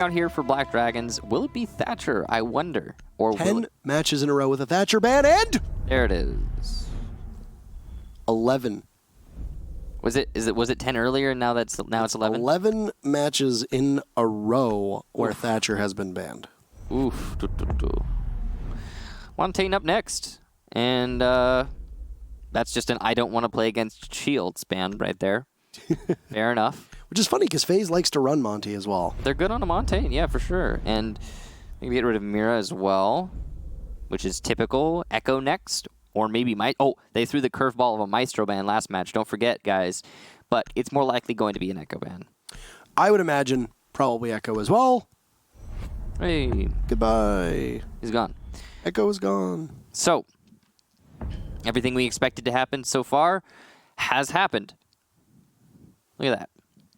out here for Black Dragons. Will it be Thatcher? I wonder. Or 10 matches in a row with a Thatcher ban, and there it is. 11. Was it 10 earlier? And now it's 11. 11 matches in a row where Thatcher has been banned. Oof. Montaigne up next, and that's just an I don't want to play against Shields ban right there. Fair enough. Which is funny because FaZe likes to run Monty as well. They're good on a Montaigne, yeah, for sure. And maybe get rid of Mira as well, which is typical. Echo next, or maybe they threw the curveball of a Maestro ban last match. Don't forget, guys. But it's more likely going to be an Echo ban. I would imagine probably Echo as well. Hey. Goodbye. He's gone. Echo is gone. So, everything we expected to happen so far has happened. Look at that.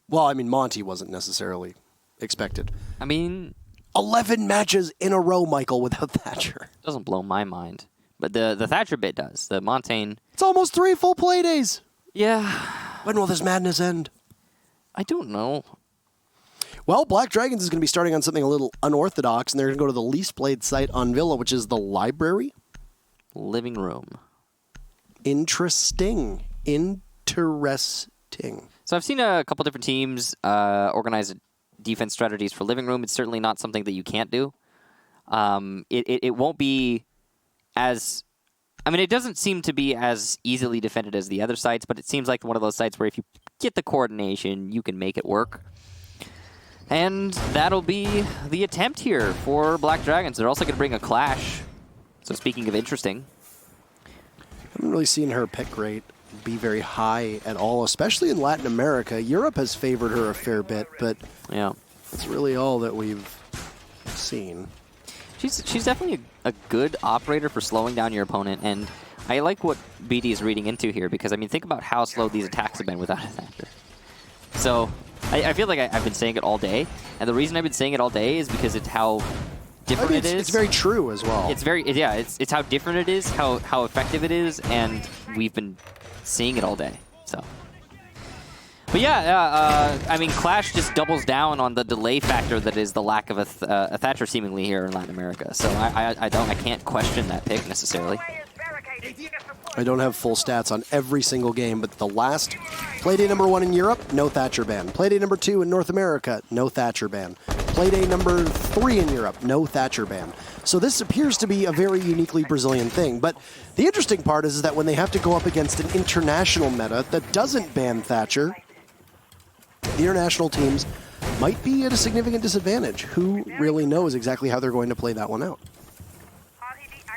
Well, I mean, Monty wasn't necessarily expected. I mean, 11 matches in a row, Michael, without Thatcher. Doesn't blow my mind. But the Thatcher bit does. The Montaigne. It's almost 3 full play days. Yeah. When will this madness end? I don't know. Well, Black Dragons is going to be starting on something a little unorthodox, and they're going to go to the least played site on Villa, which is the library. Living room. Interesting. So I've seen a couple different teams organize defense strategies for living room. It's certainly not something that you can't do. It won't be as... I mean, it doesn't seem to be as easily defended as the other sites, but it seems like one of those sites where if you get the coordination, you can make it work. And that'll be the attempt here for Black Dragons. They're also going to bring a Clash. So speaking of interesting... I haven't really seen her pick rate be very high at all, especially in Latin America. Europe has favored her a fair bit, but yeah, that's really all that we've seen. She's definitely a good operator for slowing down your opponent, and I like what BD is reading into here, because, I mean, think about how slow these attacks have been without a Thatcher. So, I feel like I've been saying it all day, and the reason I've been saying it all day is because it's how different it is. It's very true as well. It's how different it is, how effective it is, and we've been seeing it all day. So, but yeah, I mean, Clash just doubles down on the delay factor that is the lack of a Thatcher seemingly here in Latin America. So I can't question that pick necessarily. I don't have full stats on every single game, but the last Playday number 1 in Europe, no Thatcher ban. Playday number 2 in North America, no Thatcher ban. Playday number 3 in Europe, no Thatcher ban. So this appears to be a very uniquely Brazilian thing. But the interesting part is that when they have to go up against an international meta that doesn't ban Thatcher, the international teams might be at a significant disadvantage. Who really knows exactly how they're going to play that one out?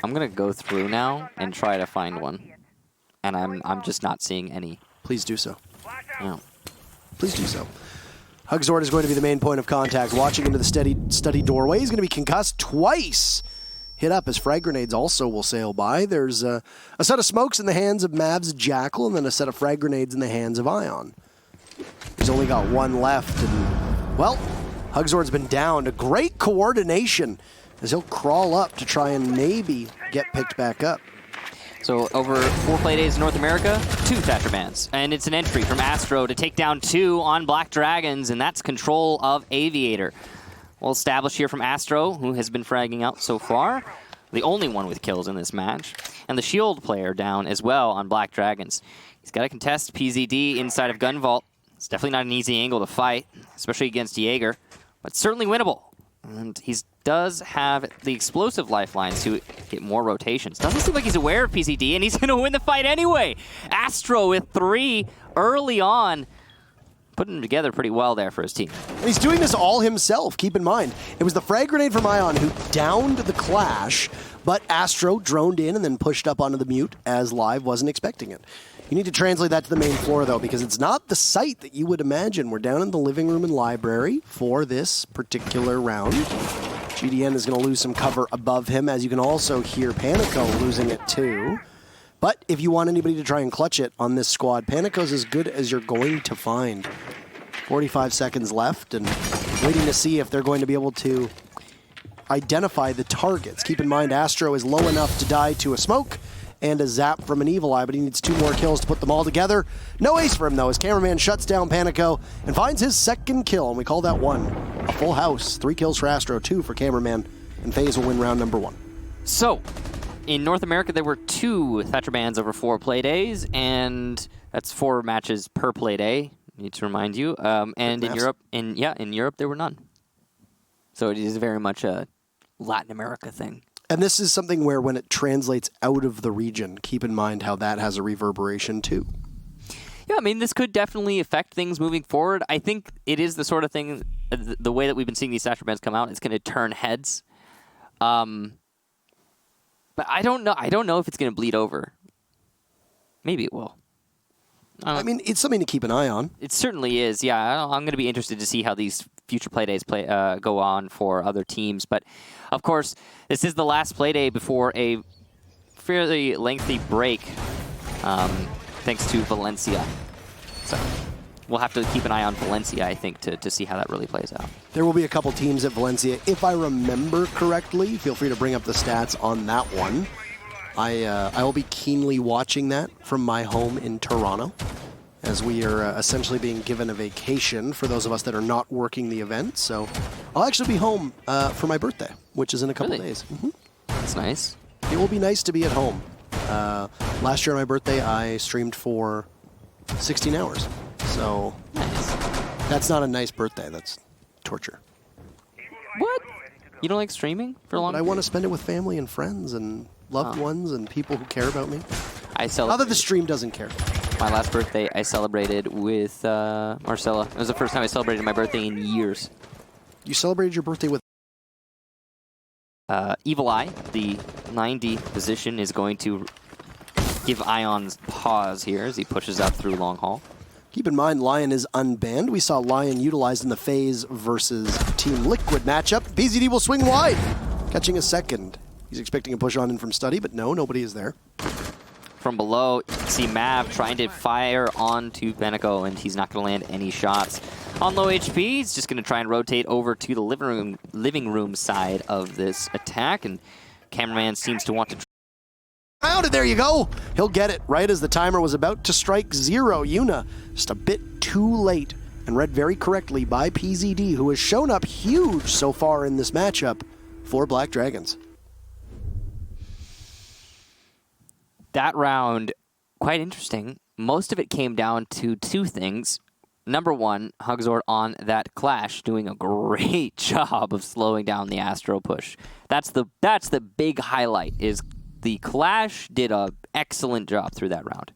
I'm gonna go through now and try to find one, and I'm just not seeing any. Please do so. No. Please do so. Hugzord is going to be the main point of contact. Watching into the study doorway. He's going to be concussed twice. Hit up as frag grenades also will sail by. There's a set of smokes in the hands of Mav's Jackal, and then a set of frag grenades in the hands of Ion. He's only got one left, and, well, Hugzord's been down to great coordination as he'll crawl up to try and maybe get picked back up. So over 4 play days in North America, 2 Thatcher bans. And it's an entry from Astro to take down 2 on Black Dragons, and that's control of Aviator. We'll establish here from Astro, who has been fragging out so far. The only one with kills in this match. And the Shield player down as well on Black Dragons. He's got to contest PZD inside of Gun Vault. It's definitely not an easy angle to fight, especially against Jaeger, but certainly winnable. And he does have the explosive lifelines to get more rotations. Doesn't seem like he's aware of PZD, and he's going to win the fight anyway. Astro with 3 early on, putting them together pretty well there for his team. And he's doing this all himself, keep in mind. It was the frag grenade from Ion who downed the Clash, but Astro droned in and then pushed up onto the mute as Live wasn't expecting it. You need to translate that to the main floor, though, because it's not the site that you would imagine. We're down in the living room and library for this particular round. GDN is going to lose some cover above him, as you can also hear Panico losing it too. But if you want anybody to try and clutch it on this squad, Panico's as good as you're going to find. 45 seconds left, and waiting to see if they're going to be able to identify the targets. Keep in mind, Astro is low enough to die to a smoke and a zap from an Evil Eye, but he needs 2 more kills to put them all together. No ace for him, though, as cameraman shuts down Panico and finds his second kill, and we call that 1. Full house. 3 kills for Astro, 2 for Cameraman, and FaZe will win round number 1. So, in North America, there were 2 Thatcher bans over 4 play days, and that's 4 matches per play day. Need to remind you. And in Europe, in Europe, there were none. So it is very much a Latin America thing. And this is something where when it translates out of the region, keep in mind how that has a reverberation too. Yeah, I mean, this could definitely affect things moving forward. I think it is the sort of thing, the way that we've been seeing these Thatcher bans come out, it's going to turn heads. But I don't know. I don't know if it's going to bleed over. Maybe it will. I mean, it's something to keep an eye on. It certainly is, yeah. I'm going to be interested to see how these future playdays go on for other teams. But, of course, this is the last playday before a fairly lengthy break, thanks to Valencia. So we'll have to keep an eye on Valencia, I think, to see how that really plays out. There will be a couple teams at Valencia. If I remember correctly, feel free to bring up the stats on that one. I will be keenly watching that from my home in Toronto, as we are essentially being given a vacation for those of us that are not working the event. So I'll actually be home for my birthday, which is in a couple days. Mm-hmm. That's nice. It will be nice to be at home. Last year on my birthday, I streamed for 16 hours. So nice. That's not a nice birthday. That's torture. What? You don't like streaming for a long time? I want to spend it with family and friends and loved ones and people who care about me. Not that the stream doesn't care. My last birthday, I celebrated with Marcella. It was the first time I celebrated my birthday in years. You celebrated your birthday with... Evil Eye, the 90 position, is going to give Ion's pause here as he pushes up through Long Hall. Keep in mind, Lion is unbanned. We saw Lion utilized in the FaZe versus Team Liquid matchup. PZD will swing wide, catching a second. He's expecting a push on in from Study, but no, nobody is there. From below, you can see Mav trying to fire onto Beneco, and he's not going to land any shots. On low HP, he's just going to try and rotate over to the living room side of this attack, and Cameraman seems to want to... And there you go. He'll get it right as the timer was about to strike 0. Yuna just a bit too late, and read very correctly by PZD, who has shown up huge so far in this matchup for Black Dragons. That round, quite interesting. Most of it came down to 2 things. Number 1, Hugzord on that Clash doing a great job of slowing down the Astro push. That's the big highlight, is the Clash did an excellent job through that round.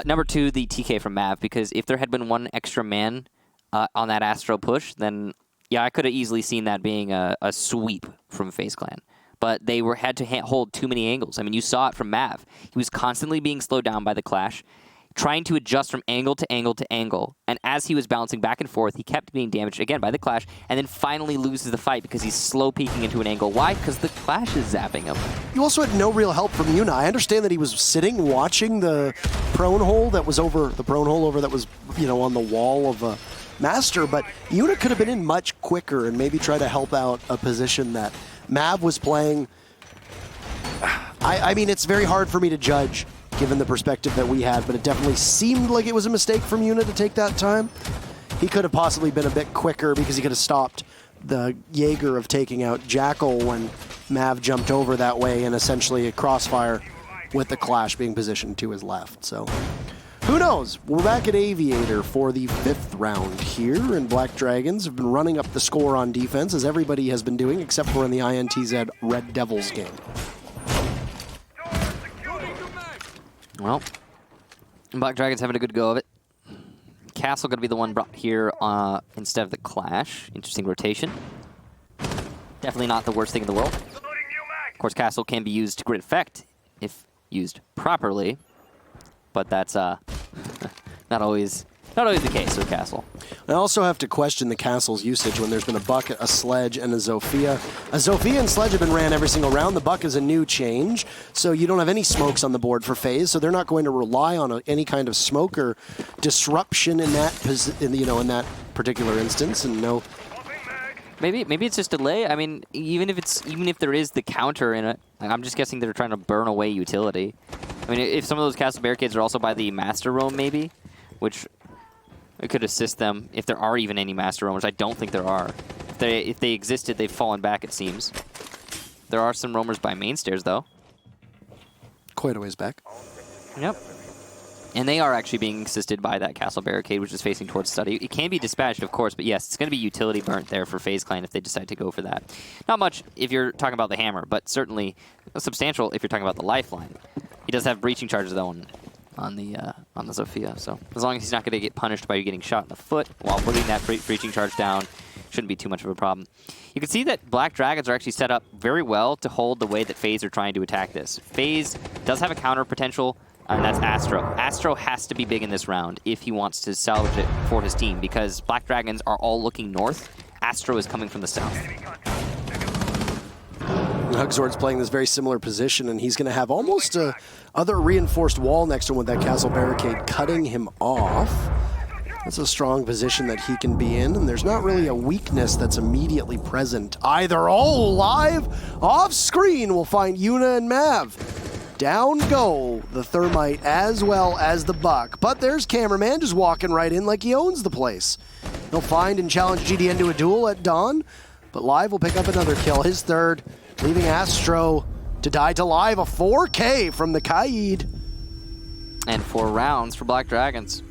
Number 2, the TK from Mav, because if there had been 1 extra man on that Astro push, then yeah, I could have easily seen that being a sweep from FaZe Clan. But they had to hold too many angles. I mean, you saw it from Mav. He was constantly being slowed down by the Clash, trying to adjust from angle to angle to angle. And as he was bouncing back and forth, he kept being damaged again by the Clash, and then finally loses the fight because he's slow peeking into an angle. Why? Because the Clash is zapping him. You also had no real help from Yuna. I understand that he was sitting watching the prone hole that was over that was, you know, on the wall of a Master, but Yuna could have been in much quicker and maybe try to help out a position that Mav was playing. I mean, it's very hard for me to judge given the perspective that we had, but it definitely seemed like it was a mistake from Yuna to take that time. He could have possibly been a bit quicker because he could have stopped the Jaeger of taking out Jackal when Mav jumped over that way, and essentially a crossfire with the Clash being positioned to his left. So who knows? We're back at Aviator for the 5th round here, and Black Dragons have been running up the score on defense, as everybody has been doing, except for in the INTZ Red Devils game. Well, Black Dragons having a good go of it. Castle going to be the one brought here instead of the Clash. Interesting rotation. Definitely not the worst thing in the world. Of course, Castle can be used to great effect if used properly, but that's not always the case with Castle. I also have to question the Castle's usage when there's been a Buck, a Sledge, and a Zofia. A Zofia and Sledge have been ran every single round. The Buck is a new change, so you don't have any smokes on the board for FaZe, so they're not going to rely on any kind of smoke or disruption in that, in that particular instance. And no. Maybe it's just delay. I mean, even if there is the counter in it, I'm just guessing they're trying to burn away utility. I mean, if some of those Castle barricades are also by the Master Roam, maybe, which It could assist them if there are even any Master Roamers. I don't think there are. If they existed, they've fallen back, it seems. There are some roamers by main stairs, though. Quite a ways back. Yep. And they are actually being assisted by that castle barricade, which is facing towards study. It can be dispatched, of course, but yes, it's going to be utility burnt there for FaZe Clan if they decide to go for that. Not much if you're talking about the hammer, but certainly substantial if you're talking about the lifeline. He does have breaching charges, though, on the Sophia, so as long as he's not going to get punished by you getting shot in the foot while putting that breaching charge down, shouldn't be too much of a problem. You can see that Black Dragons are actually set up very well to hold the way that FaZe are trying to attack this. FaZe does have a counter potential, and that's Astro. Astro has to be big in this round if he wants to salvage it for his team, because Black Dragons are all looking north. Astro is coming from the south. Hugzord's playing this very similar position, and he's going to have almost a other reinforced wall next to him with that castle barricade cutting him off. That's a strong position that he can be in, and there's not really a weakness that's immediately present either. Oh, live off screen, we'll find Yuna and Mav. Down go the Thermite as well as the Buck, but there's Cameraman just walking right in like he owns the place. He'll find and challenge GDN to a duel at dawn, but Live will pick up another kill, his third, leaving Astro to die to Live. A 4K from the Kaid. And 4 rounds for Black Dragons.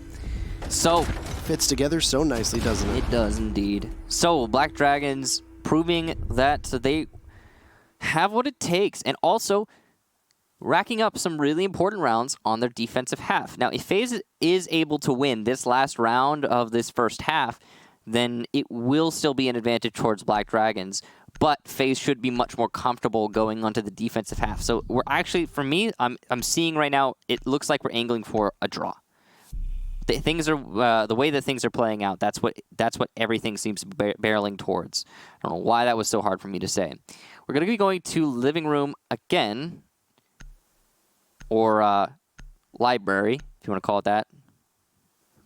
So fits together so nicely, doesn't it? It does indeed. So Black Dragons proving that they have what it takes, and also racking up some really important rounds on their defensive half. Now, if FaZe is able to win this last round of this first half, then it will still be an advantage towards Black Dragons, but FaZe should be much more comfortable going onto the defensive half. So we're actually, for me, I'm seeing right now, it looks like we're angling for a draw. Things are the way that things are playing out. That's what everything seems to be barreling towards. I don't know why that was so hard for me to say. We're going to be going to living room again, or library, if you want to call it that.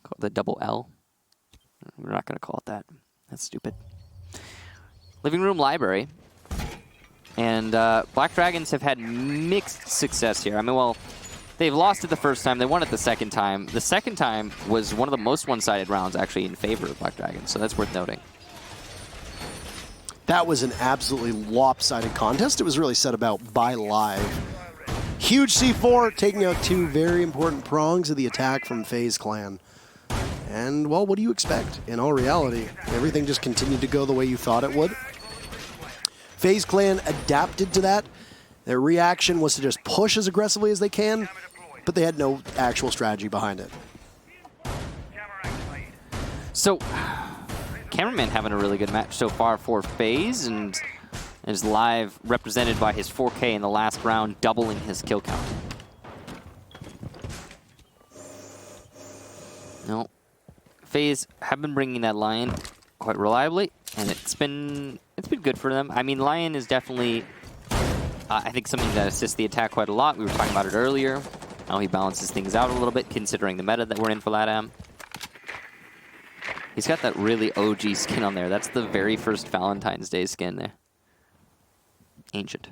Call it the double L. We're not going to call it that. That's stupid. Living room library, and Black Dragons have had mixed success here. I mean, well, they've lost it the first time. They won it the second time. The second time was one of the most one-sided rounds, actually, in favor of Black Dragons, so that's worth noting. That was an absolutely lopsided contest. It was really set about by Live. Huge C4, taking out 2 very important prongs of the attack from FaZe Clan. And, well, what do you expect? In all reality, everything just continued to go the way you thought it would. FaZe Clan adapted to that. Their reaction was to just push as aggressively as they can, but they had no actual strategy behind it. So, Cameraman having a really good match so far for FaZe, and is Live represented by his 4K in the last round, doubling his kill count. No. FaZe have been bringing that Lion quite reliably, and it's been good for them. I mean, Lion is definitely, I think, something that assists the attack quite a lot. We were talking about it earlier. How he balances things out a little bit, considering the meta that we're in for LATAM. He's got that really OG skin on there. That's the very first Valentine's Day skin there. Ancient.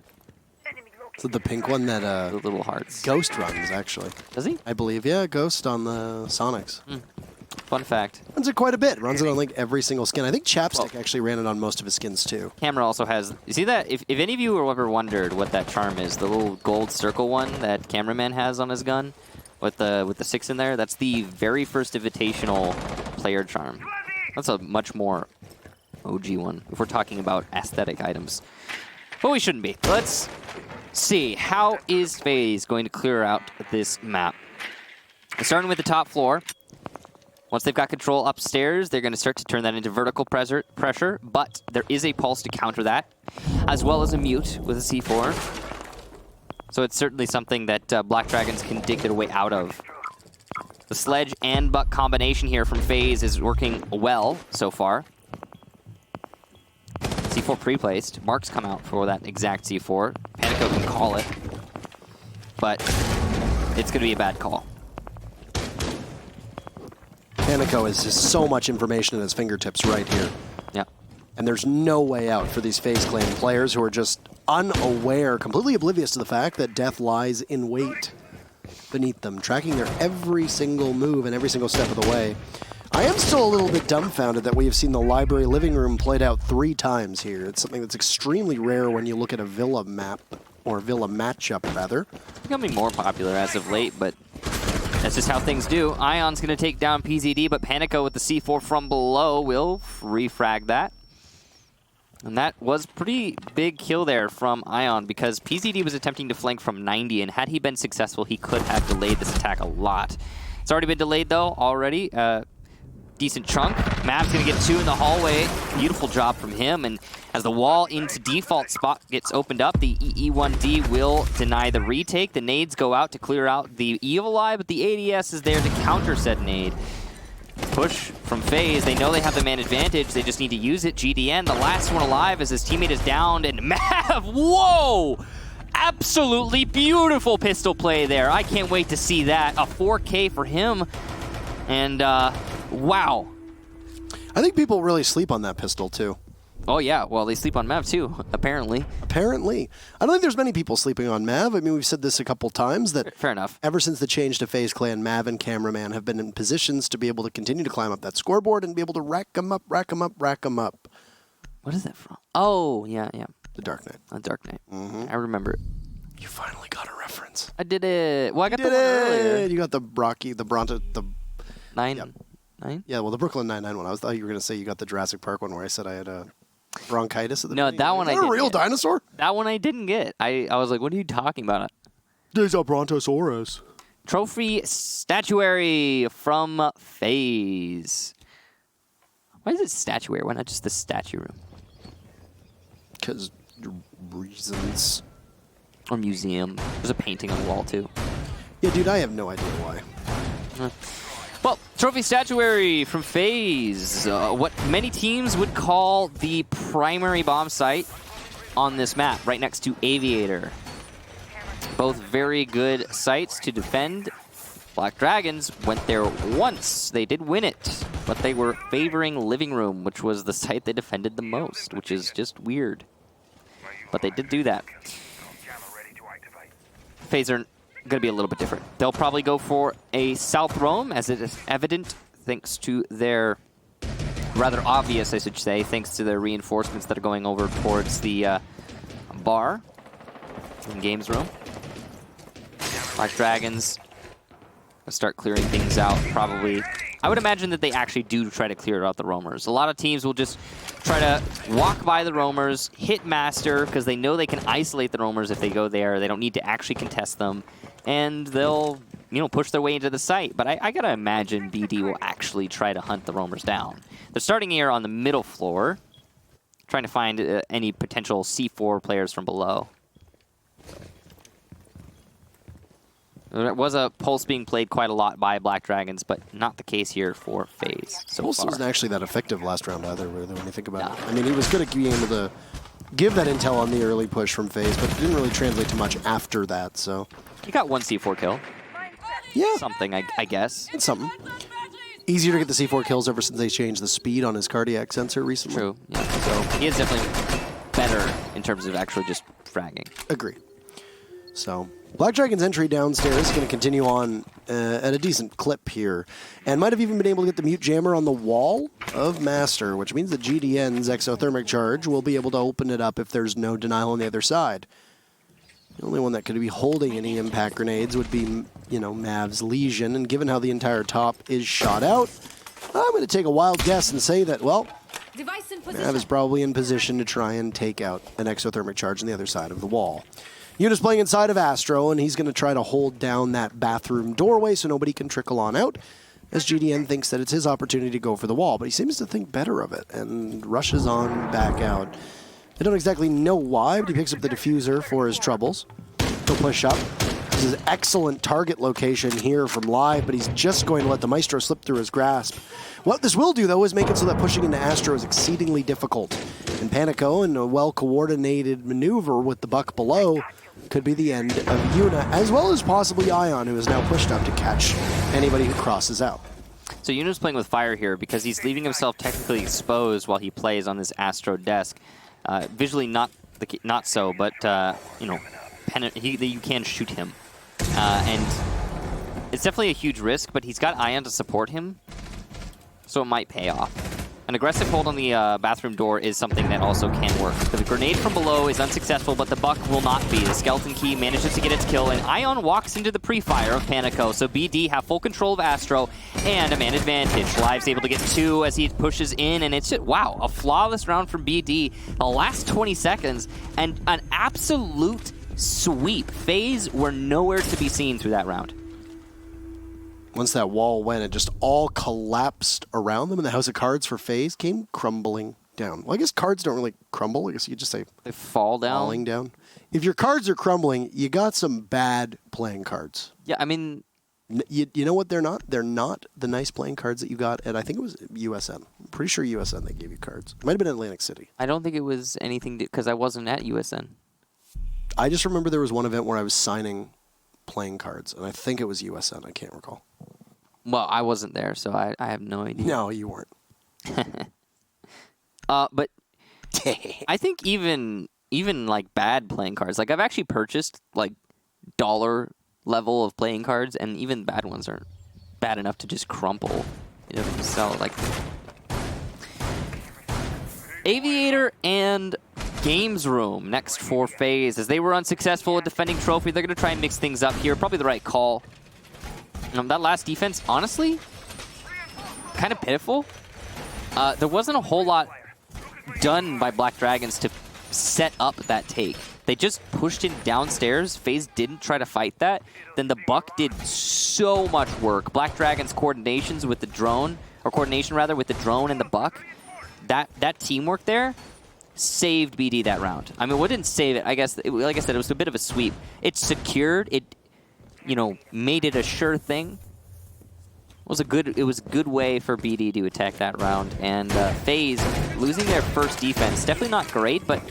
So the pink one that the little hearts. Ghost runs, actually. Does he? I believe, yeah, Ghost on the Sonics. Fun fact. Runs it quite a bit. Runs it on like every single skin. I think Chapstick actually ran it on most of his skins too. Camera also has, you see that? If any of you have ever wondered what that charm is, the little gold circle one that Cameraman has on his gun with the 6 in there, that's the very first invitational player charm. That's a much more OG one if we're talking about aesthetic items. But we shouldn't be. Let's see. How is FaZe going to clear out this map? Starting with the top floor. Once they've got control upstairs, they're going to start to turn that into vertical pressure, but there is a pulse to counter that, as well as a mute with a C4. So it's certainly something that Black Dragons can dig their way out of. The Sledge and Buck combination here from FaZe is working well so far. C4 pre-placed. Marks come out for that exact C4. Panico can call it, but it's going to be a bad call. Panico has just so much information at his fingertips right here. Yeah. And there's no way out for these FaZe Clan players who are just unaware, completely oblivious to the fact that death lies in wait beneath them, tracking their every single move and every single step of the way. I am still a little bit dumbfounded that we have seen the library living room played out 3 times here. It's something that's extremely rare when you look at a Villa map, or Villa matchup, rather. Becoming more popular as of late, but that's just how things do. Ion's going to take down PZD, but Panico with the C4 from below will refrag that. And that was pretty big kill there from Ion, because PZD was attempting to flank from 90, and had he been successful, he could have delayed this attack a lot. It's already been delayed, though, already. Decent chunk. Mav's going to get 2 in the hallway. Beautiful job from him. And as the wall into default spot gets opened up, the EE1D will deny the retake. The nades go out to clear out the Evil Eye, but the ADS is there to counter said nade. Push from FaZe. They know they have the man advantage. They just need to use it. GDN, the last one alive as his teammate is downed. And Mav, whoa! Absolutely beautiful pistol play there. I can't wait to see that. A 4K for him. And, wow. I think people really sleep on that pistol, too. Oh, yeah. Well, they sleep on Mav, too, apparently. Apparently. I don't think there's many people sleeping on Mav. I mean, we've said this a couple times that fair enough. Ever since the change to FaZe Clan, Mav and Cameraman have been in positions to be able to continue to climb up that scoreboard and be able to rack them up, rack them up, rack them up. What is that from? Oh, yeah. The Dark Knight. The Dark Knight. I remember it. You finally got a reference. I did it. Well, I got the one earlier. You got the Brocky, the Bronto, the... 9? Yep. 9? Yeah, well, the Brooklyn Nine-Nine one. I thought you were going to say you got the Jurassic Park one where I said I had a bronchitis at the beginning. That one I didn't. A real get. dinosaur? That one I didn't get. I was like, what are you talking about? There's a Brontosaurus. Trophy statuary from FaZe. Why is it statuary? Why not just the statue room? Because reasons. Or museum. There's a painting on the wall, too. Yeah, dude, I have no idea why. Well, trophy statuary from FaZe. What many teams would call the primary bomb site on this map, right next to Aviator. Both very good sites to defend. Black Dragons went there once. They did win it, but they were favoring Living Room, which was the site they defended the most, which is just weird. But they did do that. FaZe are going to be a little bit different. They'll probably go for a South Roam, as it is evident, thanks to their, rather obvious, I should say, thanks to their reinforcements that are going over towards the bar in games room. Black Dragons start clearing things out, probably. I would imagine that they actually do try to clear out the roamers. A lot of teams will just try to walk by the roamers, hit master, because they know they can isolate the roamers if they go there. They don't need to actually contest them, and they'll, push their way into the site. But I gotta imagine BD will actually try to hunt the roamers down. They're starting here on the middle floor, trying to find any potential C4 players from below. There was a Pulse being played quite a lot by Black Dragons, but not the case here for FaZe so Pulse far. wasn't actually that effective last round either, really, when you think about it. I mean, he was good at being able to give that intel on the early push from FaZe, but it didn't really translate to much after that, so... He got one C4 kill. Yeah. Something, I guess. It's something. Easier to get the C4 kills ever since they changed the speed on his cardiac sensor recently. True, yeah. So he is definitely better in terms of actually just fragging. Agree. So... Black Dragon's entry downstairs is going to continue on at a decent clip here, and might have even been able to get the mute jammer on the wall of Master, which means that GDN's exothermic charge will be able to open it up if there's no denial on the other side. The only one that could be holding any impact grenades would be, Mav's Legion, and given how the entire top is shot out, I'm going to take a wild guess and say that, well, Mav is probably in position to try and take out an exothermic charge on the other side of the wall. Yuna's playing inside of Astro, and he's going to try to hold down that bathroom doorway so nobody can trickle on out, as GDN thinks that it's his opportunity to go for the wall, but he seems to think better of it and rushes on back out. I don't exactly know why, but he picks up the diffuser for his troubles. He'll push up. This is excellent target location here from Live, but he's just going to let the Maestro slip through his grasp. What this will do, though, is make it so that pushing into Astro is exceedingly difficult. And Panico, in a well-coordinated maneuver with the buck below, could be the end of Yuna, as well as possibly Ion, who is now pushed up to catch anybody who crosses out. So Yuna's playing with fire here because he's leaving himself technically exposed while he plays on this Astro desk. Visually not so, but you can shoot him. And it's definitely a huge risk, but he's got Ion to support him. so it might pay off. An aggressive hold on the bathroom door is something that also can work. The grenade from below is unsuccessful, but the buck will not be. The skeleton key manages to get its kill, and Ion walks into the pre-fire of Panico. So BD have full control of Astro and a man advantage. Live's able to get 2 as he pushes in, and it's just, wow, a flawless round from BD. The last 20 seconds, and an absolute sweep. FaZe were nowhere to be seen through that round. Once that wall went, it just all collapsed around them, and the house of cards for FaZe came crumbling down. Well, I guess cards don't really crumble. I guess you could just say they fall down. Falling down. If your cards are crumbling, you got some bad playing cards. Yeah, I mean... You know what they're not? They're not the nice playing cards that you got at, I think it was USN. I'm pretty sure USN they gave you cards. It might have been Atlantic City. I don't think it was anything, because I wasn't at USN. I just remember there was one event where I was signing playing cards, and I think it was USN. I can't recall. Well, I wasn't there, so I have no idea. No, you weren't. But I think even like bad playing cards, like I've actually purchased like dollar level of playing cards, and even bad ones aren't bad enough to just crumple. You know, sell like Aviator and Games Room next for FaZe. As they were unsuccessful at defending Trophy, they're going to try and mix things up here. Probably the right call. That last defense, honestly, kind of pitiful. There wasn't a whole lot done by Black Dragons to set up that take. They just pushed him downstairs. FaZe didn't try to fight that. Then the Buck did so much work. Black Dragons' coordination with the drone with the drone and the Buck, that teamwork there saved BD that round. I mean, what didn't save it? I guess, like I said, it was a bit of a sweep. It secured it. You know, made it a sure thing. It was a good way for BD to attack that round. And FaZe losing their first defense, definitely not great, but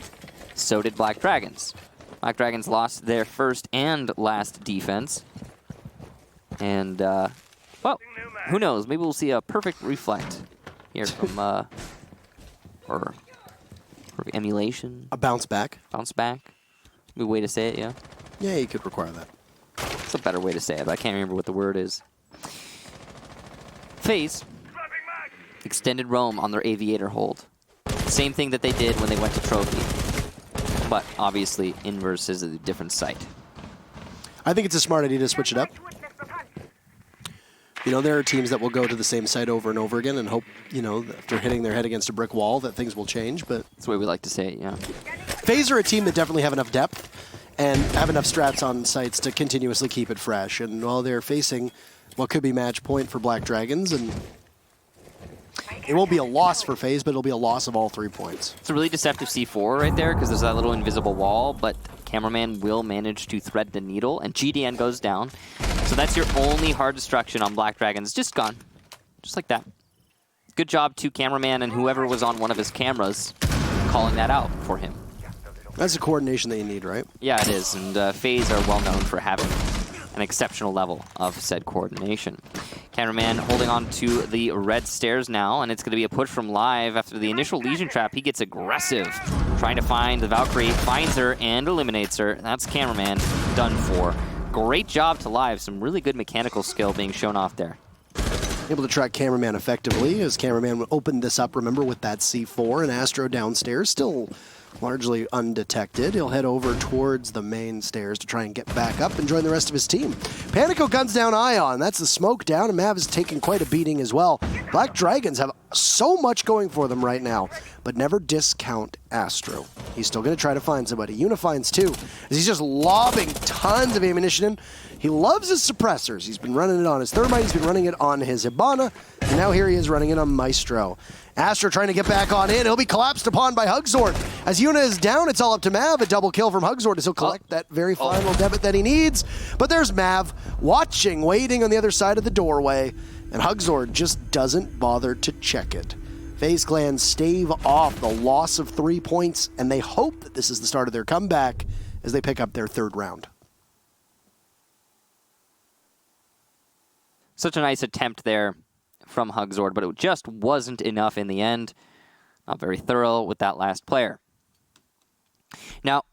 so did Black Dragons. Black Dragons lost their first and last defense. And, well, who knows? Maybe we'll see a perfect reflect here from, or emulation. A bounce back. Bounce back. Good way to say it, yeah. Yeah, you could require that. That's a better way to say it, but I can't remember what the word is. FaZe extended roam on their Aviator hold. Same thing that they did when they went to Trophy. But obviously, Inverse is a different site. I think it's a smart idea to switch it up. You know, there are teams that will go to the same site over and over again and hope, you know, after hitting their head against a brick wall that things will change, but... That's the way we like to say it, yeah. FaZe are a team that definitely have enough depth and have enough strats on sites to continuously keep it fresh. And while they're facing what could be match point for Black Dragons, and it won't be a loss for FaZe, but it'll be a loss of all 3 points. It's a really deceptive C4 right there because there's that little invisible wall, but Cameraman will manage to thread the needle, and GDN goes down. So that's your only hard destruction on Black Dragons. Just gone. Just like that. Good job to Cameraman and whoever was on one of his cameras calling that out for him. That's the coordination that you need, right? Yeah, it is, and FaZe are well known for having an exceptional level of said coordination. Cameraman holding on to the red stairs now, and it's going to be a push from Live. After the initial Legion trap, he gets aggressive, trying to find the Valkyrie, finds her, and eliminates her. That's Cameraman done for. Great job to Live. Some really good mechanical skill being shown off there. Able to track Cameraman effectively, as Cameraman opened this up, remember, with that C4, and Astro downstairs, still largely undetected. He'll head over towards the main stairs to try and get back up and join the rest of his team. Panico guns down Ion. That's the smoke down, and Mav is taking quite a beating as well. Black Dragons have so much going for them right now, but never discount Astro. He's still going to try to find somebody. Unifine's too, as he's just lobbing tons of ammunition in. He loves his suppressors. He's been running it on his Thermite, he's been running it on his Hibana, and now here he is running it on Maestro. Astro trying to get back on in. He'll be collapsed upon by Hugzord. As Yuna is down, it's all up to Mav. A double kill from Hugzord as he'll collect that very final debit that he needs. But there's Mav watching, waiting on the other side of the doorway, and Hugzord just doesn't bother to check it. FaZe Clan stave off the loss of 3 points, and they hope that this is the start of their comeback as they pick up their third round. Such a nice attempt there from Hugzord, but it just wasn't enough in the end. Not very thorough with that last player. Now,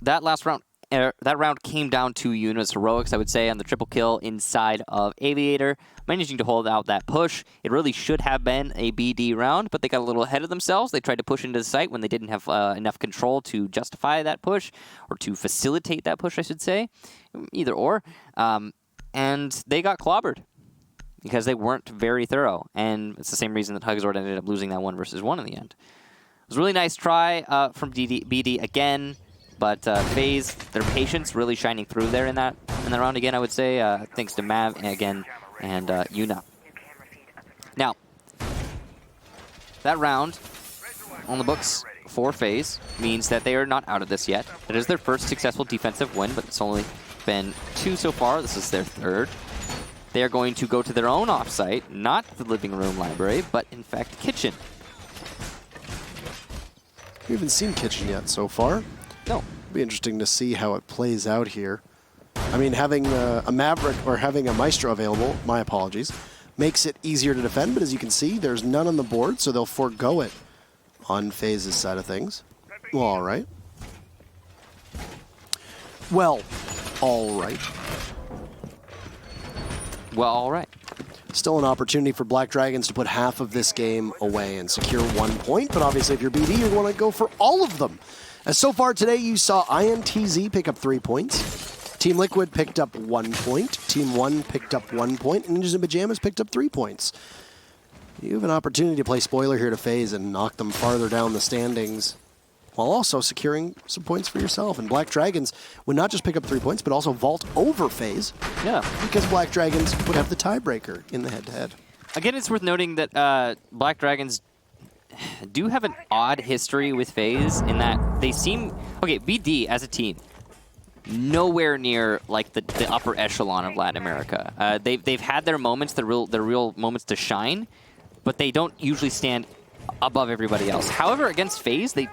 that last round that round came down to Yuna's heroics, I would say, on the triple kill inside of Aviator, managing to hold out that push. It really should have been a BD round, but they got a little ahead of themselves. They tried to push into the site when they didn't have enough control to justify that push, or to facilitate that push, I should say. Either or. And they got clobbered because they weren't very thorough. And it's the same reason that Hugzord ended up losing that 1-versus-1 in the end. It was a really nice try from BD again. But FaZe, their patience really shining through there in that round again, I would say, thanks to Mav again and Yuna. Now, that round on the books for FaZe means that they are not out of this yet. It is their first successful defensive win, but it's only been 2 so far. This is their 3rd. They are going to go to their own offsite, not the living room library, but in fact Kitchen. We haven't seen Kitchen yet so far. No. It'll be interesting to see how it plays out here. I mean, having a Maverick or having a Maestro available, my apologies, makes it easier to defend, but as you can see, there's none on the board, so they'll forego it on FaZe's side of things. Well, all right. Well, all right. Well, all right. Still an opportunity for Black Dragons to put half of this game away and secure 1 point, but obviously if you're BD, you want to go for all of them. As so far today, you saw INTZ pick up 3 points. Team Liquid picked up 1 point. Team 1 picked up 1 point. And Ninjas in Pajamas picked up 3 points. You have an opportunity to play spoiler here to FaZe and knock them farther down the standings while also securing some points for yourself. And Black Dragons would not just pick up 3 points, but also vault over FaZe. Yeah. Because Black Dragons would have the tiebreaker in the head-to-head. Again, it's worth noting that Black Dragons do have an odd history with FaZe in that they seem... Okay, BD as a team, nowhere near like the upper echelon of Latin America. They've had their moments, their real moments to shine, but they don't usually stand above everybody else. However, against FaZe, they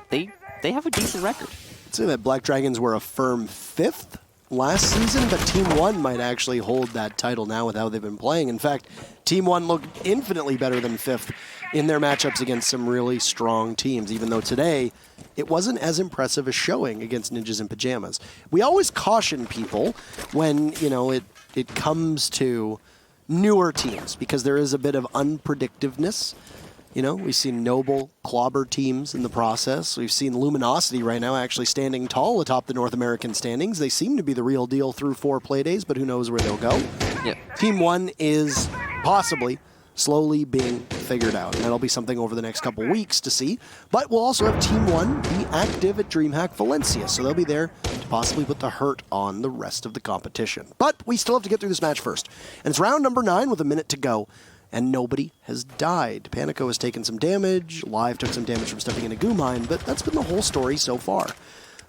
have a decent record. I'd say that Black Dragons were a firm 5th last season, but Team 1 might actually hold that title now with how they've been playing. In fact, Team 1 looked infinitely better than 5th in their matchups against some really strong teams, even though today it wasn't as impressive a showing against Ninjas in Pajamas. We always caution people when, you know, it comes to newer teams because there is a bit of unpredictiveness. You know, we've seen Noble clobber teams in the process. We've seen Luminosity right now actually standing tall atop the North American standings. They seem to be the real deal through 4 play days, but who knows where they'll go. Yep. Team 1 is possibly slowly being figured out, and that'll be something over the next couple weeks to see. But we'll also have Team 1 be active at DreamHack Valencia, so they'll be there to possibly put the hurt on the rest of the competition. But we still have to get through this match first. And it's round number 9 with a minute to go. And nobody has died. Panico has taken some damage. Live took some damage from stepping in a goo mine, but that's been the whole story so far.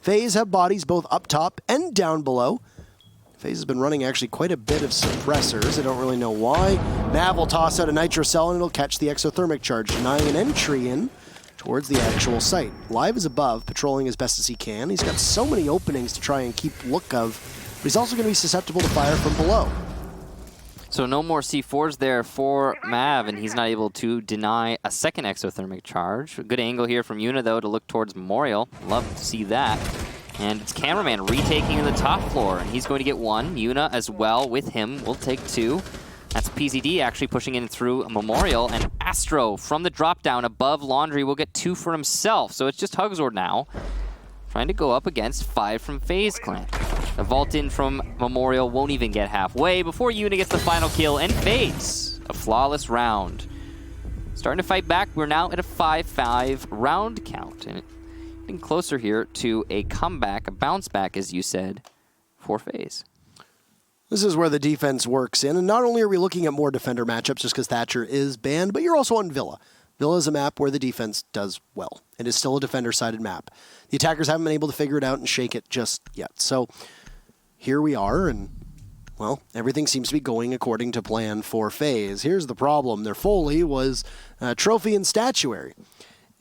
FaZe have bodies both up top and down below. FaZe has been running actually quite a bit of suppressors. I don't really know why. Mav will toss out a Nitro Cell and it'll catch the exothermic charge, denying an entry in towards the actual site. Live is above, patrolling as best as he can. He's got so many openings to try and keep look of, but he's also going to be susceptible to fire from below. So no more C4s there for Mav, and he's not able to deny a second exothermic charge. A good angle here from Yuna, though, to look towards Memorial. Love to see that. And it's Cameraman retaking the top floor, and he's going to get 1. Yuna as well with him will take 2. That's PZD actually pushing in through Memorial, and Astro from the drop down above Laundry will get 2 for himself. So it's just Hugzord now, trying to go up against 5 from FaZe Clan. The vault in from Memorial won't even get halfway before Yuna gets the final kill and fades. A flawless round. Starting to fight back. We're now at a 5-5 round count. And getting closer here to a comeback, a bounce back, as you said, for FaZe. This is where the defense works in. And not only are we looking at more defender matchups just because Thatcher is banned, but you're also on Villa. Villa is a map where the defense does well. It is still a defender-sided map. The attackers haven't been able to figure it out and shake it just yet. So here we are, and, well, everything seems to be going according to plan for FaZe. Here's the problem. Their Foley was Trophy and Statuary,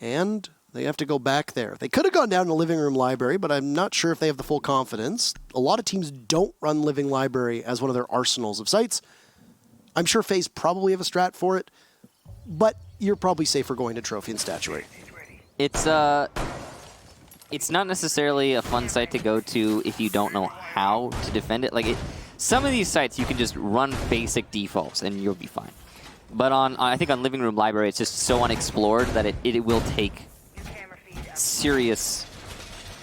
and they have to go back there. They could have gone down to Living Room Library, but I'm not sure if they have the full confidence. A lot of teams don't run Living Library as one of their arsenals of sites. I'm sure FaZe probably have a strat for it, but you're probably safer going to Trophy and Statuary. It's it's not necessarily a fun site to go to if you don't know how to defend it. Like, some of these sites you can just run basic defaults and you'll be fine. But I think on Living Room Library, it's just so unexplored that it will take serious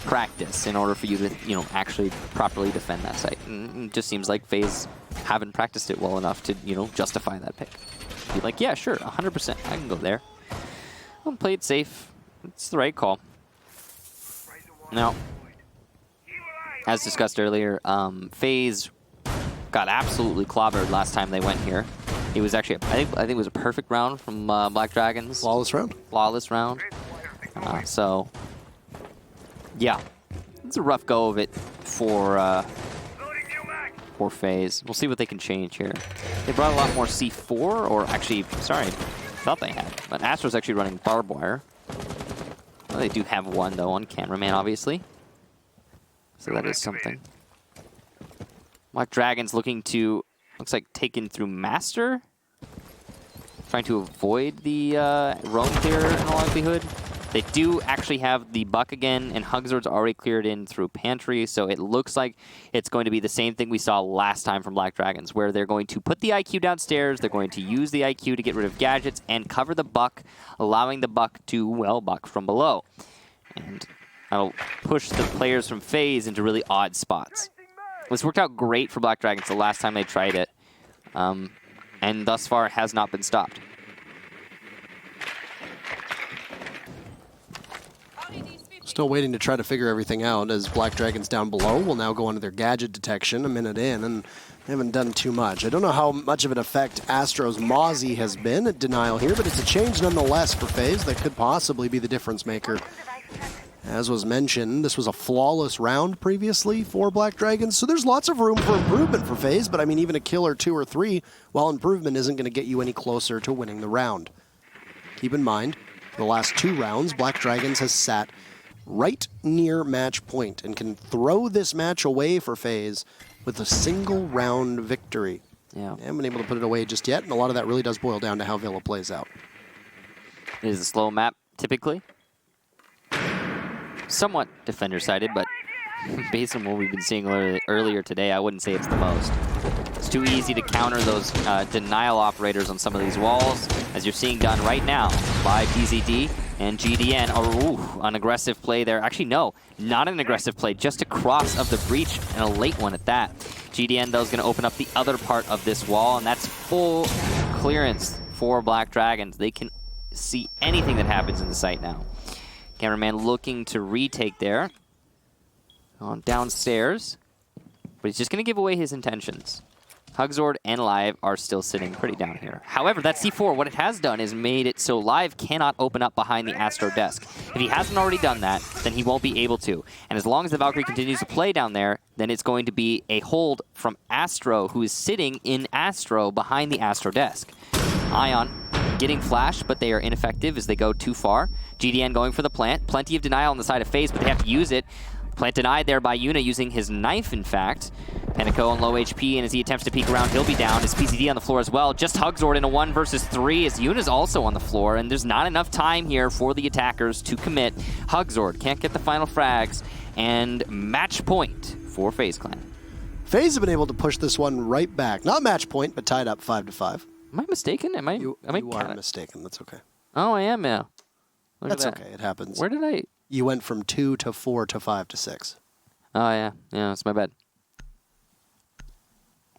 practice in order for you to, actually properly defend that site. And it just seems like FaZe haven't practiced it well enough to, justify that pick. Be like, yeah, sure, 100%, I can go there. I'll play it safe. It's the right call. Now, as discussed earlier, FaZe got absolutely clobbered last time they went here. It was actually, I think it was a perfect round from Black Dragons. Flawless round. Flawless round. So, yeah, it's a rough go of it for FaZe. We'll see what they can change here. They brought a lot more C4, or actually, sorry, I thought they had. But Astro's actually running barbed wire. Well, they do have one, though, on cameraman, obviously. So that is something. Black Dragons looking to, looks like, taken through Master. Trying to avoid the roam clear in all likelihood. They do actually have the Buck again, and Hugzord's already cleared in through Pantry, so it looks like it's going to be the same thing we saw last time from Black Dragons, where they're going to put the IQ downstairs, they're going to use the IQ to get rid of gadgets, and cover the Buck, allowing the Buck to, well, Buck from below. And that'll push the players from FaZe into really odd spots. This worked out great for Black Dragons the last time they tried it, and thus far it has not been stopped. Still waiting to try to figure everything out as Black Dragons down below will now go onto their gadget detection a minute in, and they haven't done too much. I don't know how much of an effect Astro's Mozzie has been at Denial here, but it's a change nonetheless for FaZe that could possibly be the difference maker. As was mentioned, this was a flawless round previously for Black Dragons, so there's lots of room for improvement for FaZe, but I mean, even a kill or 2 or 3, while improvement isn't going to get you any closer to winning the round. Keep in mind, the last 2 rounds, Black Dragons has sat right near match point and can throw this match away for FaZe with a single round victory. Yeah. They haven't been able to put it away just yet, and a lot of that really does boil down to how Villa plays out. It is a slow map, typically. Somewhat defender-sided, but based on what we've been seeing earlier today, I wouldn't say it's the most. It's too easy to counter those denial operators on some of these walls, as you're seeing done right now by PZD and GDN. Oh, an aggressive play there. Actually, no, not an aggressive play, just a cross of the breach, and a late one at that. GDN, though, is going to open up the other part of this wall, and that's full clearance for Black Dragons. They can see anything that happens in the site now. Cameraman looking to retake there. On downstairs. But he's just going to give away his intentions. Hugzord and Live are still sitting pretty down here. However, that C4, what it has done is made it so Live cannot open up behind the Astro desk. If he hasn't already done that, then he won't be able to. And as long as the Valkyrie continues to play down there, then it's going to be a hold from Astro, who is sitting in Astro behind the Astro desk. Ion getting flashed, but they are ineffective as they go too far. GDN going for the plant. Plenty of denial on the side of FaZe, but they have to use it. Plant denied there by Yuna using his knife, in fact. Panico on low HP, and as he attempts to peek around, he'll be down. His PCD on the floor as well. Just Hugzord in a 1 versus 3 as Yuna's also on the floor, and there's not enough time here for the attackers to commit. Hugzord can't get the final frags, and match point for FaZe Clan. FaZe have been able to push this one right back. Not match point, but tied up 5-5. Am I mistaken? You are mistaken. That's okay. Oh, I am now. That's okay. It happens. Where did I... You went from 2 to 4 to 5 to 6. Oh, yeah. Yeah, that's my bad.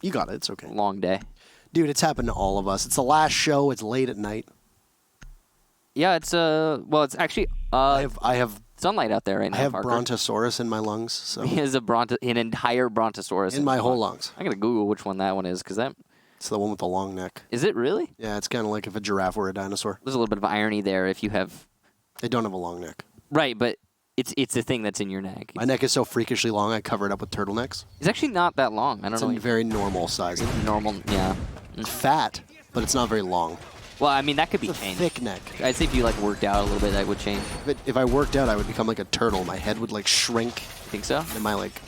You got it. It's okay. Long day. Dude, it's happened to all of us. It's the last show. It's late at night. Yeah, it's well, it's actually I have sunlight out there right now. I have Parker. Brontosaurus in my lungs. So he has an entire Brontosaurus in my whole lungs. I gotta Google which one that one is, because that... It's the one with the long neck. Is it really? Yeah, it's kind of like if a giraffe were a dinosaur. There's a little bit of irony there if you have... They don't have a long neck. Right, but it's the thing that's in your neck. My neck is so freakishly long, I cover it up with turtlenecks. It's actually not that long. I don't know. It's a very normal size. Normal, yeah. It's fat, but it's not very long. Well, I mean, that could be It's a changed. thick neck. I'd say if you, like, worked out a little bit, that would change. If I worked out, I would become like a turtle. My head would, like, shrink. You think so? And my, like...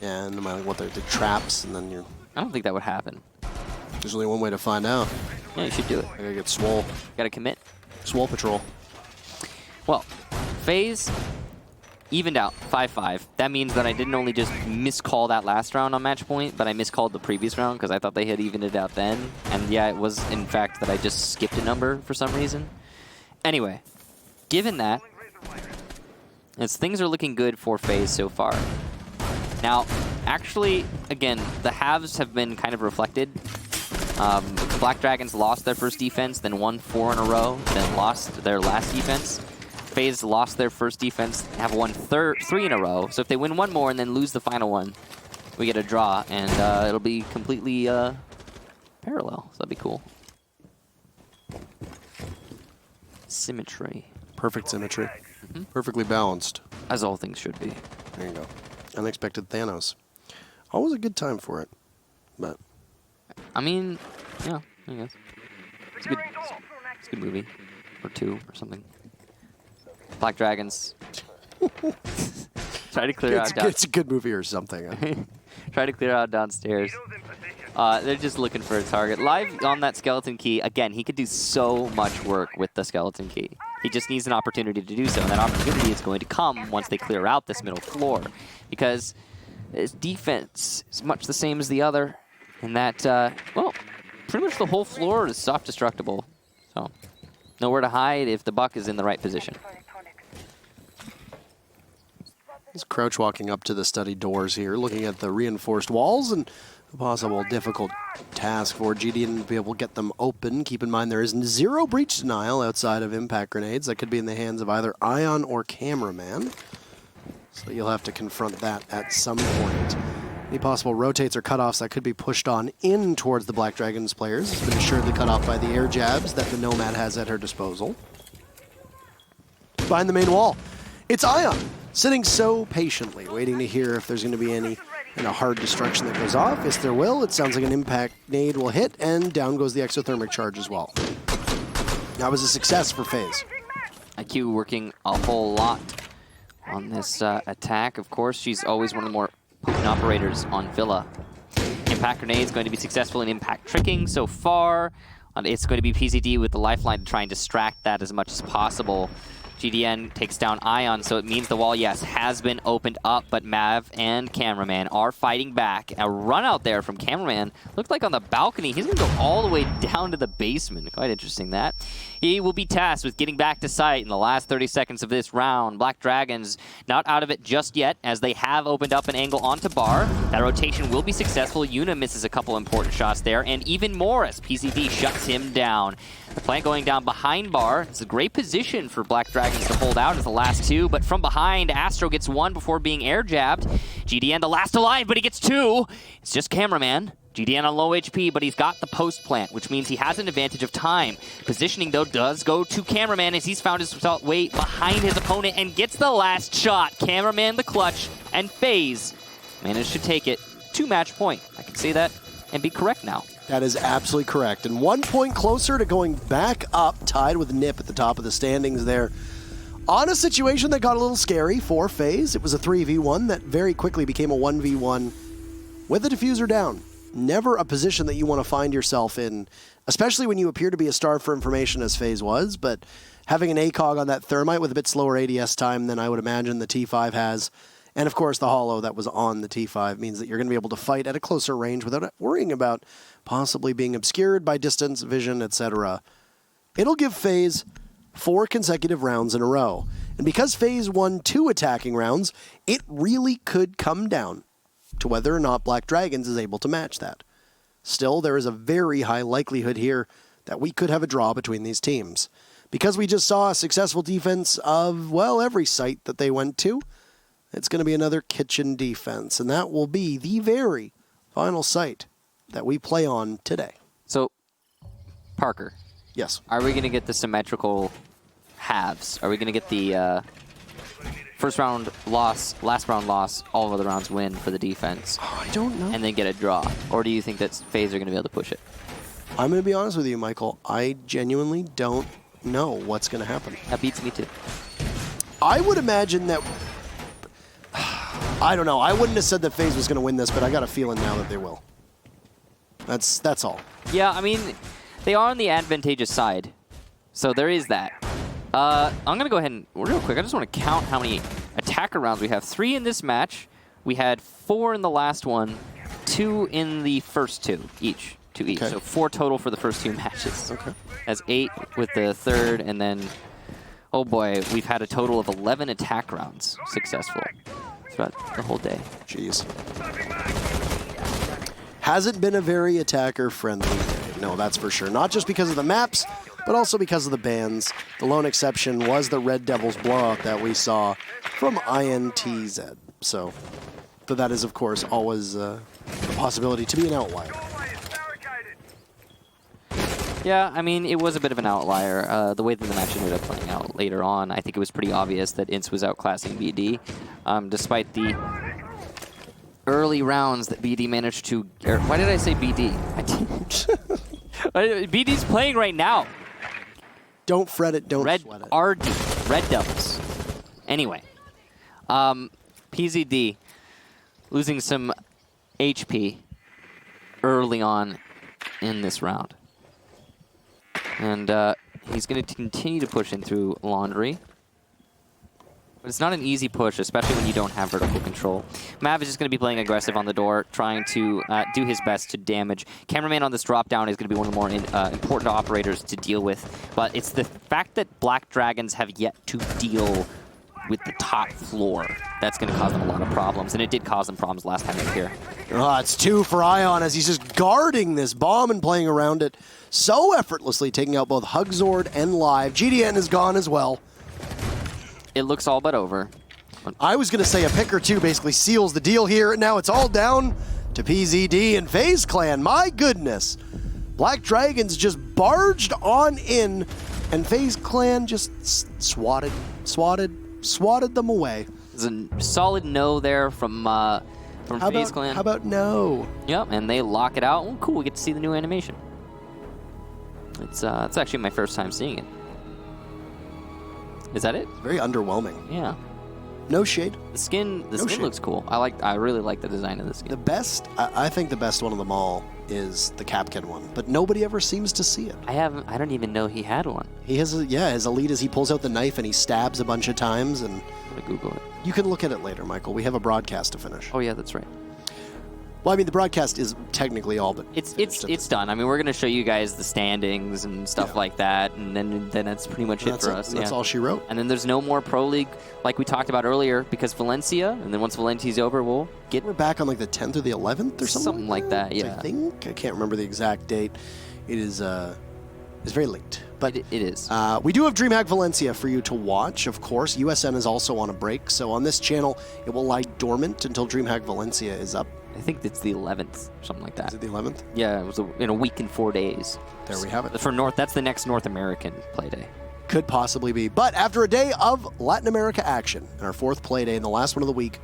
Yeah, and my, like, the traps, and then you're... I don't think that would happen. There's only one way to find out. Yeah, you should do it. I gotta get swole. Gotta commit. Swole patrol. Well, FaZe evened out 5-5. That means that I didn't only just miscall that last round on match point, but I miscalled the previous round because I thought they had evened it out then. And yeah, it was in fact that I just skipped a number for some reason. Anyway, given that, as things are looking good for FaZe so far. Now, actually, again, the halves have been kind of reflected. Black Dragons lost their first defense, then won 4 in a row, then lost their last defense. FaZe lost their first defense, have won 3 in a row. So if they win 1 more and then lose the final one, we get a draw, and it'll be completely parallel. So that'd be cool. Symmetry. Perfect symmetry. Perfectly balanced. As all things should be. There you go. Unexpected Thanos. Always a good time for it, but I mean, yeah, I guess. It's a good movie. Or 2 or something. Black Dragons. Try to clear out it's a good movie or something. Try to clear out downstairs. They're just looking for a target. Live on that skeleton key, again, he could do so much work with the skeleton key. He just needs an opportunity to do so, and that opportunity is going to come once they clear out this middle floor. Because his defense is much the same as the other, in that, well, pretty much the whole floor is self-destructible. So, nowhere to hide if the buck is in the right position. He's crouch walking up to the study doors here, looking at the reinforced walls and a possible difficult task for GDN to be able to get them open. Keep in mind there is 0 breach denial outside of impact grenades. That could be in the hands of either Ion or Cameraman. So you'll have to confront that at some point. Any possible rotates or cutoffs that could be pushed on in towards the Black Dragons players has been assuredly cut off by the air jabs that the Nomad has at her disposal. Behind the main wall, it's Ion, sitting so patiently, waiting to hear if there's going to be any hard destruction that goes off. Yes, there will. It sounds like an impact nade will hit, and down goes the exothermic charge as well. That was a success for FaZe. IQ working a whole lot on this attack. Of course, she's always one of the more potent operators on Villa. Impact grenade is going to be successful in impact tricking so far. It's going to be PZD with the lifeline to try and distract that as much as possible. GDN takes down Ion, so it means the wall, yes, has been opened up, but Mav and Cameraman are fighting back. A run out there from Cameraman. Looked like on the balcony. He's going to go all the way down to the basement. Quite interesting, that. He will be tasked with getting back to site in the last 30 seconds of this round. Black Dragons not out of it just yet, as they have opened up an angle onto Bar. That rotation will be successful. Yuna misses a couple important shots there, and even more as PCD shuts him down. The plant going down behind Bar. It's a great position for Black Dragons to hold out as the last 2, but from behind, Astro gets 1 before being air jabbed. GDN the last alive, but he gets 2. It's just Cameraman. GDN on low HP, but he's got the post plant, which means he has an advantage of time. Positioning, though, does go to Cameraman as he's found his way behind his opponent and gets the last shot. Cameraman the clutch, and FaZe managed to take it to match point. I can say that and be correct now. That is absolutely correct. And 1 point closer to going back up, tied with Nip at the top of the standings there. On a situation that got a little scary for FaZe. It was a 3v1 that very quickly became a 1v1 with the diffuser down. Never a position that you want to find yourself in, especially when you appear to be a star for information as FaZe was, but having an ACOG on that Thermite with a bit slower ADS time than I would imagine the T5 has, and of course the Hollow that was on the T5 means that you're going to be able to fight at a closer range without worrying about possibly being obscured by distance, vision, etc. It'll give FaZe 4 consecutive rounds in a row. And because FaZe won 2 attacking rounds, it really could come down to whether or not Black Dragons is able to match that. Still, there is a very high likelihood here that we could have a draw between these teams. Because we just saw a successful defense of, well, every site that they went to, it's going to be another kitchen defense. And that will be the very final site that we play on today. So, Parker. Yes. Are we going to get the symmetrical halves? Are we going to get the first round loss, last round loss, all of the rounds win for the defense? Oh, I don't know. And then get a draw? Or do you think that FaZe are going to be able to push it? I'm going to be honest with you, Michael. I genuinely don't know what's going to happen. That beats me too. I would imagine that... I don't know. I wouldn't have said that FaZe was going to win this, but I got a feeling now that they will. That's all. Yeah, I mean, they are on the advantageous side. So there is that. I'm going to go ahead and, real quick, I just want to count how many attacker rounds, we have 3 in this match. We had 4 in the last one, 2 in the first 2 each. 2 each. Okay. So 4 total for the first 2 matches. Okay. As 8 with the third, and then, oh boy, we've had a total of 11 attack rounds successful throughout the whole day. Jeez. Hasn't been a very attacker-friendly day. No, that's for sure. Not just because of the maps, but also because of the bans. The lone exception was the Red Devils blowout that we saw from INTZ. So that is, of course, always a possibility to be an outlier. Yeah, I mean, it was a bit of an outlier. The way that the match ended up playing out later on, I think it was pretty obvious that Ince was outclassing BD, despite the early rounds that BD managed to... why did I say BD? BD's playing right now. Don't fret it, don't sweat it. RD, Red Devils. Anyway, PZD losing some HP early on in this round. And he's going to continue to push in through Laundry. But it's not an easy push, especially when you don't have vertical control. Mav is just going to be playing aggressive on the door, trying to do his best to damage. Cameraman on this drop-down is going to be one of the more important operators to deal with. But it's the fact that Black Dragons have yet to deal with the top floor that's going to cause them a lot of problems. And it did cause them problems last time they were here. It's 2 for Ion as he's just guarding this bomb and playing around it so effortlessly, taking out both Hugzord and Live. GDN is gone as well. It looks all but over. I was going to say a pick or 2 basically seals the deal here. Now it's all down to PZD and FaZe Clan. My goodness. Black Dragons just barged on in, and FaZe Clan just swatted them away. There's a solid no there from FaZe Clan. How about no? Yep, and they lock it out. Well, cool, we get to see the new animation. It's actually my first time seeing it. Is that it? Very underwhelming. Yeah. No shade. The skin looks cool. I really like the design of the skin. The best, I think the best one of them all is the Capkin one, but nobody ever seems to see it. I don't even know he had one. He has his elite is he pulls out the knife and he stabs a bunch of times, and I'm gonna Google it. You can look at it later, Michael. We have a broadcast to finish. Oh yeah, that's right. Well, I mean, the broadcast is technically all but it's done. I mean, we're going to show you guys the standings and stuff like that, and then that's pretty much it for us. That's all she wrote. And then there's no more Pro League like we talked about earlier because Valencia, and then once Valencia's over, we'll get... We're back on like the 10th or the 11th or something? Something like that, yeah. I think. I can't remember the exact date. It is very late. But it is. We do have DreamHack Valencia for you to watch, of course. USN is also on a break, so on this channel, it will lie dormant until DreamHack Valencia is up. I think it's the 11th, something like that. Is it the 11th? Yeah, it was in a week and 4 days. There we have it. That's the next North American play day. Could possibly be. But after a day of Latin America action, and our 4th play day and the last one of the week,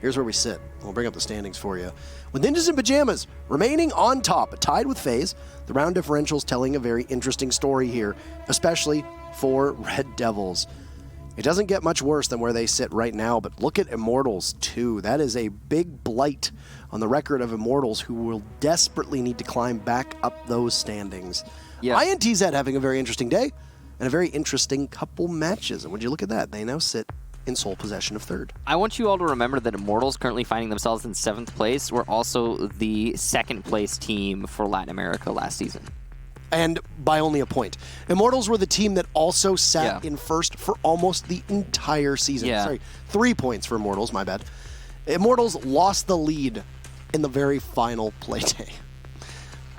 here's where we sit. We'll bring up the standings for you. With Ninjas in Pajamas remaining on top, tied with FaZe, the round differential's telling a very interesting story here, especially for Red Devils. It doesn't get much worse than where they sit right now, but look at Immortals too. That is a big blight on the record of Immortals, who will desperately need to climb back up those standings. Yeah. INTZ having a very interesting day and a very interesting couple matches. And would you look at that? They now sit in sole possession of 3rd. I want you all to remember that Immortals, currently finding themselves in 7th place, were also the 2nd place team for Latin America last season. And by only a point. Immortals were the team that also sat in 1st for almost the entire season. Yeah. Sorry, 3 points for Immortals, my bad. Immortals lost the lead in the very final play day.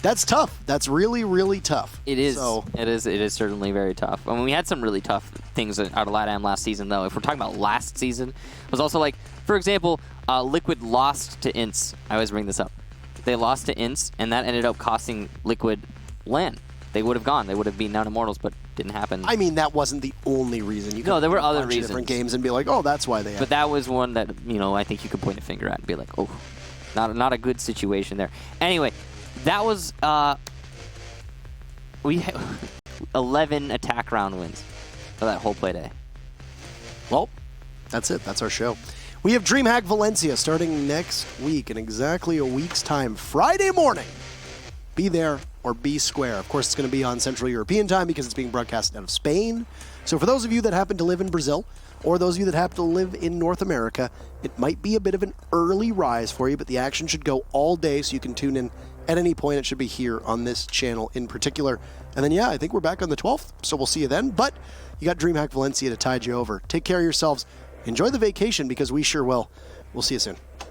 That's tough. That's really, really tough. It is. So, it is certainly very tough. I mean, we had some really tough things out of LATAM last season, though. If we're talking about last season, it was also like, for example, Liquid lost to Ince. I always bring this up. They lost to Ince, and that ended up costing Liquid LAN. They would have gone. They would have beaten out Immortals, but didn't happen. I mean, that wasn't the only reason. You could there were other reasons. Different games and be like, oh, that's why they. But that was one that I think you could point a finger at and be like, oh, not a good situation there. Anyway, that was we had 11 attack round wins for that whole play day. Well, that's it. That's our show. We have DreamHack Valencia starting next week in exactly a week's time, Friday morning. Be there or be square. Of course, it's going to be on Central European time because it's being broadcast out of Spain. So for those of you that happen to live in Brazil, or those of you that happen to live in North America, it might be a bit of an early rise for you, but the action should go all day, so you can tune in at any point. It should be here on this channel in particular. And then, yeah, I think we're back on the 12th, so we'll see you then. But you got DreamHack Valencia to tide you over. Take care of yourselves. Enjoy the vacation, because we sure will. We'll see you soon.